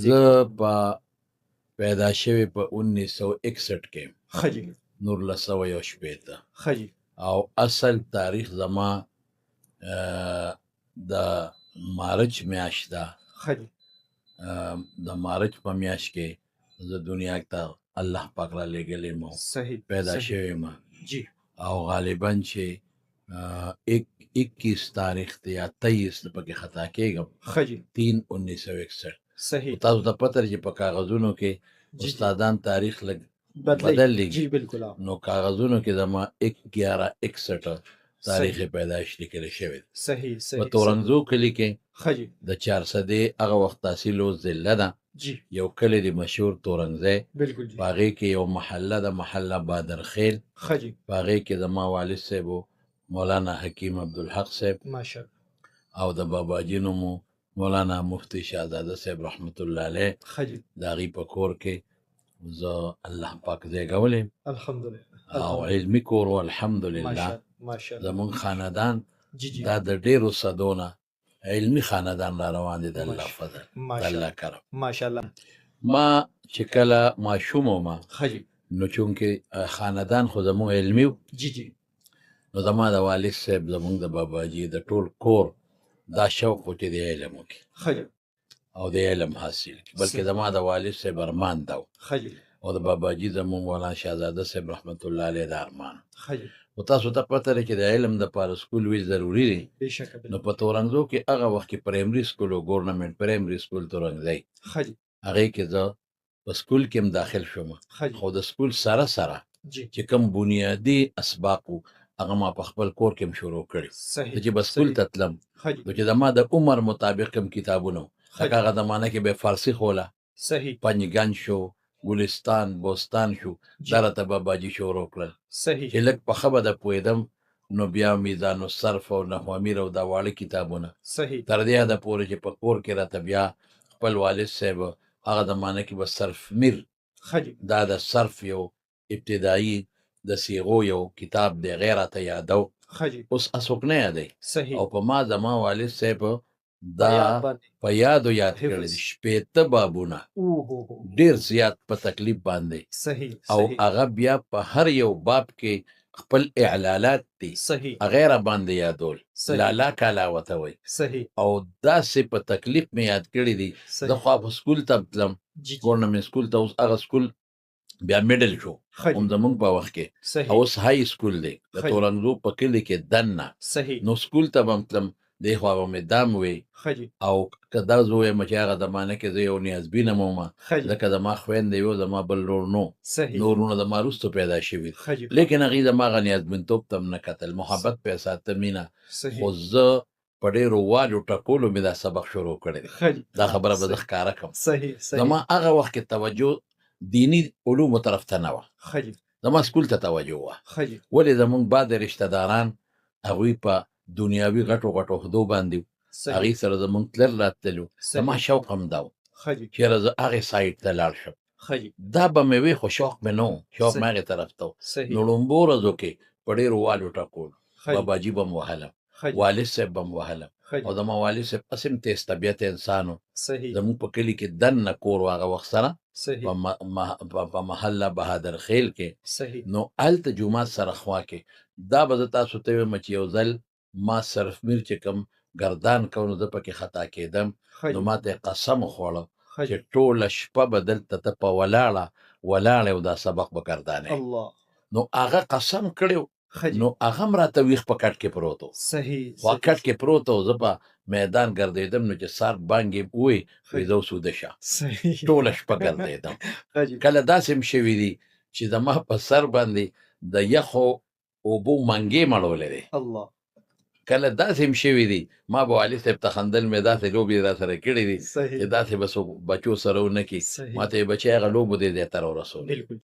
زه په پیدا شوی په 1961 کې ښه جي 1961 ښه جي او اصل تاریخ زما د مارچ میاشت ده. ښه جي د مارچ په میاشت کې زه دنیا ته الله پاک را لېږلی مو صحیح پیدا صحیح شوی یم جي او غالبا چې 21 تاریخ ته یا 23 ته پکې خطا کېږم ښه جي 3/1961. صحیح تاسو ته پته ده چې په کاغذونو کې جی استادان تاریخ لږ بدل بدل جی لیږي بالکل हाँ نو کاغذونو کې زما 1161 تاریخ پیدایش لیکل شوی دی. صحیح په صحیح تورنګزو کلي کې ښه جي د 400 هغه وخت تحصیلو ضلع ده جی یو کلی دی مشهور تورنګزی بالکل جی په هغې کې یو محله ده محله بادرخیل ښه جي په هغې کې زما والد صاحب و مولانا حکیم عبدالحق صاحب ماشاءالله او د باباجي نوم و مولانا مفتی شهزاده صاحب رحمت الله علیه. ښه جي د هغې په کور کې زه الله پاک زیږولی الحمدلله او علمي کور و الحمدلله. ماشاءالله زمونږ خاندان جی جی دا د ډېرو صدونه علمي خاندان را روان دي د الله فضل د الله ماشاءالله کرم. ماشاءالله ما چې کله ماشوم وم ښه جي نو چونکې خاندان خو زموږ علمي و جی جی نو زما د والد صاحب زموږ د باباجي د ټول کور دا شوق و چې د علم وکړي ښه جي او د علم حاصل کړي بلکې زما د والد صاحب ارمان دا و ښه جي او د باباجي زموږ مولانا شهزاده صاحب رحمت الله علیه د ارمان. ښه جي خو تاسو ته پته ده چې د علم دپاره سکول ویل ضروري دی. بېشکه نو په تورنګزو کې هغه وخت کې پرایمري سکول و ګورنمنټ پرایمري سکول تورنګزی ښه جي هغې کې زه په سکول کې هم داخل شوم ښه جي خو د سکول سره سره جی چې کوم بنیادي اسباق وو هغه ما په خپل کور کې هم شروع کړي. صحیح چې به سکول ته تلم ښه جي نو چې زما د عمر مطابق کوم کتابونه وو لکه هغه زمانه کې به فارسي خوله صحیح پنجګن شو ګلستان بوستان شو جی. دا راته باباجي شروع کړل صحیح چې لږ په ښه به د پوهېدم نو بیا میزان الصرف او نحو امیر او دا واړه کتابونه صحیح تر دې حده پورې چې په کور کې راته بیا خپل والد صاحب هغه زمانه کې به صرف میر ښه جي دا د صرف یو ابتدایي د صیغو یو کتاب دی غیر راته یادو ښه جي اوس هڅوک نه یادوي صحیح او په ما زما والد صاحب یاد دا باندې. په یادو یاد حفظ. کړی دي 15 بابونه اوه ډېر زیات په تکلیف باندې صحیح او صحیح هغه بیا په هر یو باب کې خپل اعلالات دي صحیح غیر باندې یادول صحیح. لالا کالا وته وي صحیح او داسې په تکلیف مې یاد کړی دي. زه صحیح خو په سکول ته تلم جی جی ګورنمنټ سکول ته اوس هغه سکول بیا میډل شو ښه هم جي زمونږ په وخت کې صحیح اوس های سکول دی د ښه. تورنګزو په کلي کې دننه صحیح نو سکول ته به هم تلم دی خوا به مې دام وی ښه جي او که دا زه ویم چې هغه زمانه کې زه یو نیازبینه وم ښه جي ځکه زما خویندې یو زما بل ورور نو صحیح نور ورونه زما وروسته پیدا شوي ښه جي لیکن هغې زما هغه نیازبینتوب ته هم نه کتل محبت پې ساته مینه خو صحیح زه په ډېرو والو ټکولو مې دا سبق شروع کړی دی. ښه جي دا خبره به زه ښکاره کړم صحیح صحیح زما هغه وخت کې توجه دینی علومو طرف ته نه وه ښه جي زما سکول ته توجه وه ښه جي ولې زمونږ بعد رشته داران هغوی په دنیاوي غټو غټو عهدو باندې وو. صحیح هغې سره زمونږ تلل راتللو زما صحیح شوق هم دا و ښه جي چېرې زه هغې سایډ ته لاړ شم ښه جي دا به مې وي خو شوق مې نه و شوق صحیح. مې هغې طرف ته و. صحیح نو لومبو ورځو کې په ډېرو والو ټکولو ښه جي باباجي به م وهلم ښه جي والد صاحب به م وهلم ښه او جي زما والد صاحب هسې هم تیز طبیعت انسان و صحیح زمونږ په کلي کې دننه کور و هغه وخت سره صحیح په محله بهادر خیل کې صحیح نو هلته جومات سره خوا کې دا به زه تاسو ته ویم چې یو ځل ما صرف میر چې کوم ګردان کو نو زه پکې خطا کېدم ښه نو جي ما ته یې قسم وخوړه ښه چې جي ټوله شپه به دلته ته په ولاړه او دا سبق به ګردانې الله نو هغه قسم کړی و ښه جي نو هغه هم راته ویښ په کټ کې پروت و صحیح خو کټ کې پروت و زه په میدان ګرځېدم نو چې سر بانګې وی ښه وی جي زه اوس ویده شه صحیح ټوله شپه ګرځېدم ښه جي کله داسې هم شوي دي چې زما په سر باندې د یخو اوبو منګې مړولې دی الله کله داسې هم شوي دي ما به والد صاحب ته خندل مې داسې لوبې را سره کړي دي چې صحیح داسې به څوک بچو سره ونه کړي صحیح ما ته یې بچی هغه لوبو دې ځای ته راورسولې بالکل